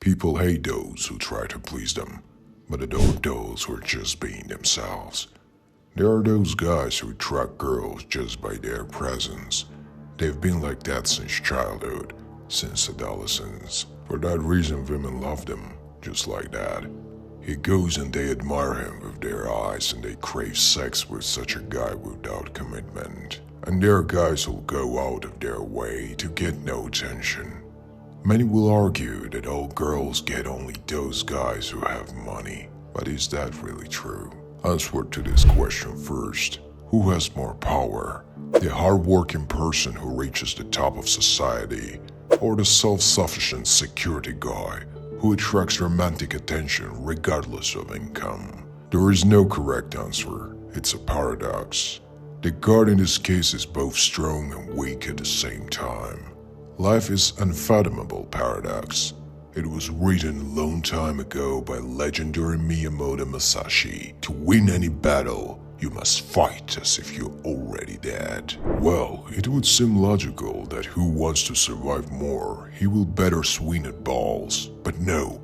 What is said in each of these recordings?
People hate those who try to please them, but adore those who are just being themselves. There are those guys who attract girls just by their presence. They've been like that since childhood, since adolescence. For that reason, women love them, just like that. He goes and they admire him with their eyes and they crave sex with such a guy without commitment. And there are guys who'll go out of their way to get no attention. Many will argue that all girls get only those guys who have money, but is that really true? Answer to this question first. Who has more power? The hard-working person who reaches the top of society, or the self-sufficient security guy who attracts romantic attention regardless of income? There is no correct answer. It's a paradox. The god in this case is both strong and weak at the same time. Life is an unfathomable paradox. It was written a long time ago by legendary Miyamoto Musashi. To win any battle, you must fight as if you're already dead. Well, it would seem logical that who wants to survive more, he will better swing at balls. But no,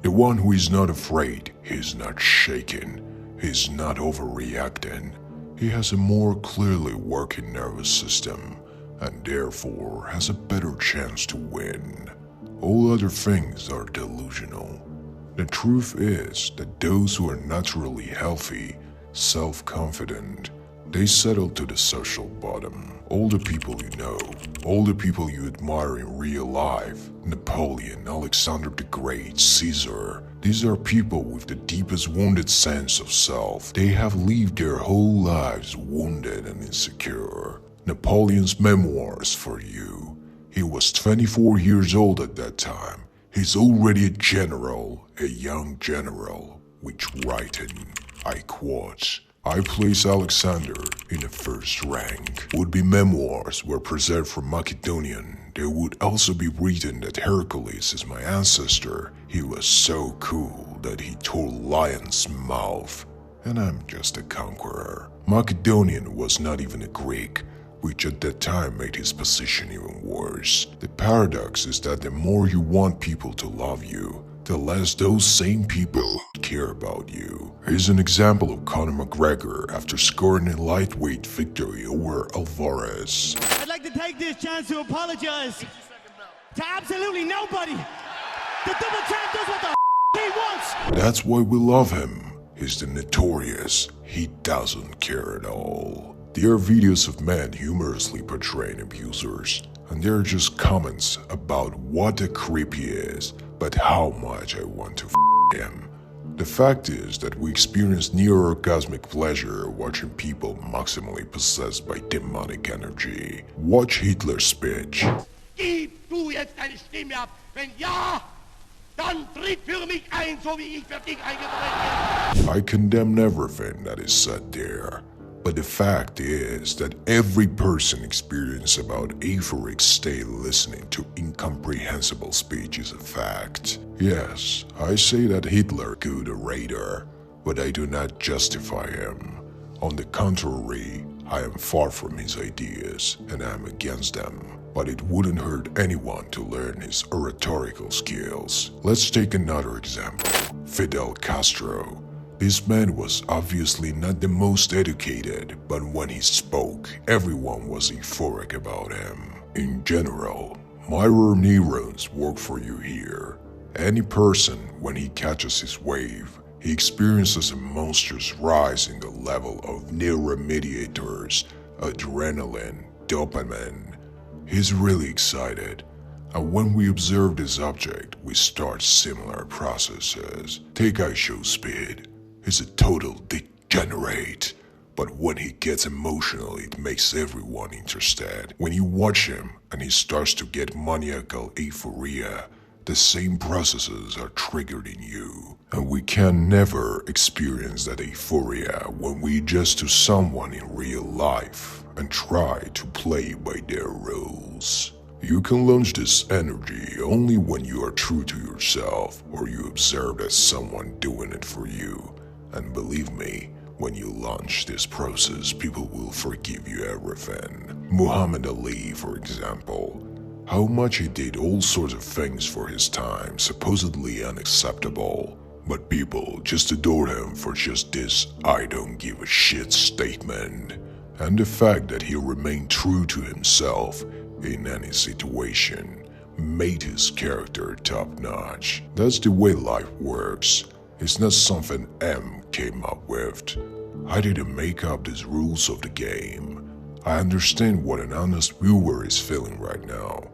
the one who is not afraid, he is not shaken, he is not overreacting. He has a more clearly working nervous system, and therefore has a better chance to win. All other things are delusional. The truth is that those who are naturally healthy, self-confident, they settle to the social bottom. All the people you know, all the people you admire in real life, Napoleon, Alexander the Great, Caesar, these are people with the deepest wounded sense of self. They have lived their whole lives wounded and insecure. Napoleon's memoirs for you. He was 24 years old at that time. He's already a general, a young general, which writing, I quote, I place Alexander in the first rank. Would-be memoirs were preserved from Macedonian. There would also be written that Hercules is my ancestor. He was so cool that he tore lion's mouth. And I'm just a conqueror. Macedonian was not even a Greek, which at that time made his position even worse. The paradox is that the more you want people to love you, the less those same people care about you. Here's an example of Conor McGregor after scoring a lightweight victory over Alvarez. I'd like to take this chance to apologize to absolutely nobody. The double champ does what the he wants. That's why we love him. He's the notorious. He doesn't care at all. There are videos of men humorously portraying abusers, and they're just comments about what a creep he is, but how much I want to him. The fact is that we experience near-orgasmic pleasure watching people maximally possessed by demonic energy. Watch Hitler's speech. Gib du jetzt deine Stimme ab. Wenn ja, dann tritt für mich ein, so wie ich für dich eingetreten bin. I condemn everything that is said there. But the fact is that every person experienced about euphoric state listening to incomprehensible speech is a fact. Yes, I say that Hitler good orator, but I do not justify him. On the contrary, I am far from his ideas and I am against them. But it wouldn't hurt anyone to learn his oratorical skills. Let's take another example. Fidel Castro. This man was obviously not the most educated, but when he spoke, everyone was euphoric about him. In general, mirror neurons work for you here. Any person, when he catches his wave, he experiences a monstrous rise in the level of neuromediators, adrenaline, dopamine. He's really excited. And when we observe this object, we start similar processes. Take IShowSpeed. He's a total degenerate, but when he gets emotional, it makes everyone interested. When you watch him and he starts to get maniacal euphoria, the same processes are triggered in you. And we can never experience that euphoria when we adjust to someone in real life and try to play by their rules. You can launch this energy only when you are true to yourself or you observe as someone doing it for you. And believe me, when you launch this process, people will forgive you everything. Muhammad Ali, for example. how much he did all sorts of things for his time, supposedly unacceptable. But people just adore him for just this "I don't give a shit" statement, and the fact that he remained true to himself in any situation made his character top-notch. That's the way life works. It's not something M came up with. I didn't make up these rules of the game. I understand what an honest viewer is feeling right now.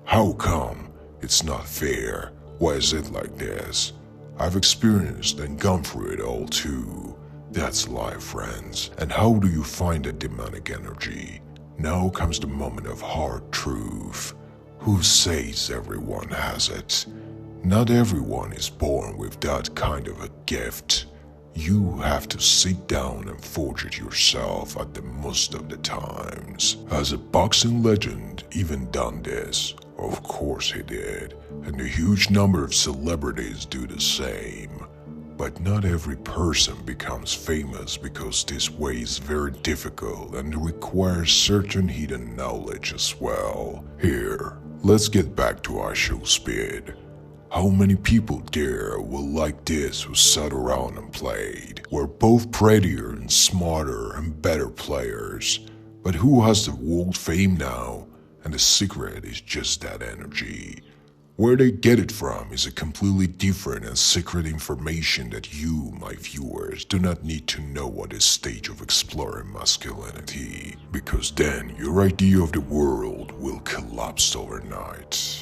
How come? It's not fair. Why is it like this? I've experienced and gone through it all too. That's life, friends. And how do you find that demonic energy? Now comes the moment of hard truth. Who says everyone has it? Not everyone is born with that kind of a gift. You have to sit down and forge it yourself at the most of the times. Has a boxing legend even done this? Of course he did, and a huge number of celebrities do the same. But not every person becomes famous because this way is very difficult and requires certain hidden knowledge as well. Here, let's get back to our show Speed. How many people there will like this who sat around and played? We're both prettier and smarter and better players. But who has the world fame now? And the secret is just that energy. Where they get it from is a completely different and secret information that you, my viewers, do not need to know at this stage of exploring masculinity. Because then your idea of the world will collapse overnight.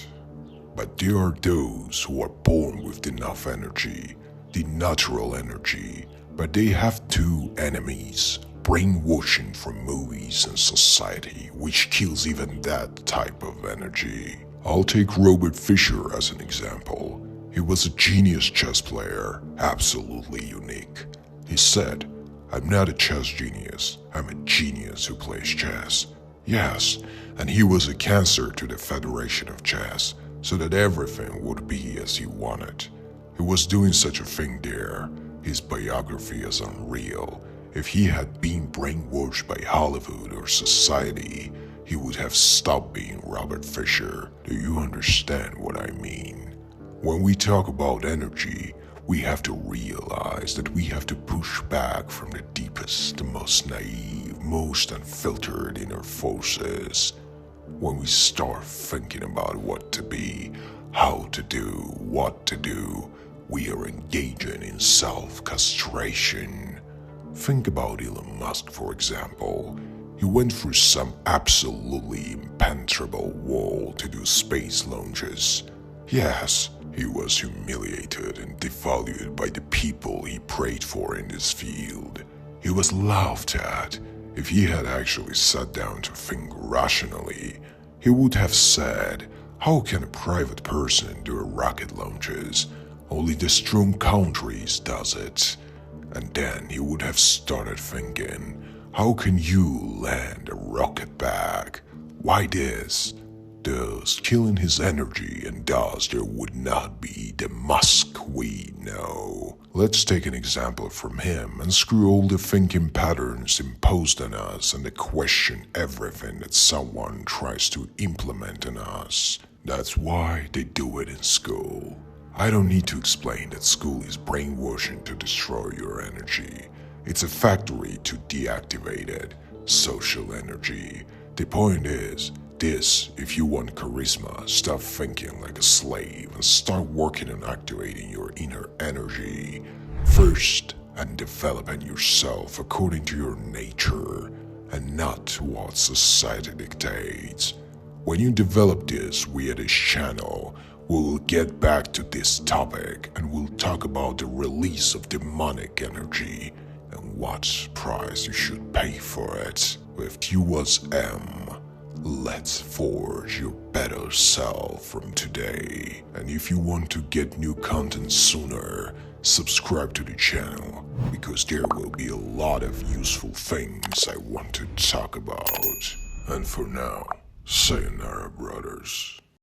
But there are those who are born with enough energy, the natural energy, but they have two enemies: brainwashing from movies and society, which kills even that type of energy. I'll take Robert Fischer as an example. He was a genius chess player, absolutely unique. He said, "I'm not a chess genius, I'm a genius who plays chess." Yes, and he was a cancer to the Federation of Chess, so that everything would be as he wanted. He was doing such a thing there. His biography is unreal. If he had been brainwashed by Hollywood or society, he would have stopped being Robert Fischer. Do you understand what I mean? When we talk about energy, we have to realize that we have to push back from the deepest, the most naive, most unfiltered inner forces. When we start thinking about what to be, how to do, what to do, we are engaging in self-castration. Think about Elon Musk, for example. He went through some absolutely impenetrable wall to do space launches. Yes, he was humiliated and devalued by the people he prayed for in this field. He was laughed at. If he had actually sat down to think rationally, he would have said, "How can a private person do rocket launches? Only the strong countries does it." And then he would have started thinking, "How can you land a rocket back? Why this?" Thus killing his energy, and thus there would not be the Musk we know. Let's take an example from him and screw all the thinking patterns imposed on us and question everything that someone tries to implement on us. That's why they do it in school. I don't need to explain that school is brainwashing to destroy your energy. It's a factory to deactivate it. Social energy. The point is, if you want charisma, stop thinking like a slave and start working on activating your inner energy first and developing yourself according to your nature and not to what society dictates. When you develop this via this channel, we'll get back to this topic and we'll talk about the release of demonic energy and what price you should pay for it. With you was M. Let's forge your better self from today. And if you want to get new content sooner, subscribe to the channel because there will be a lot of useful things I want to talk about. And for now, sayonara, brothers.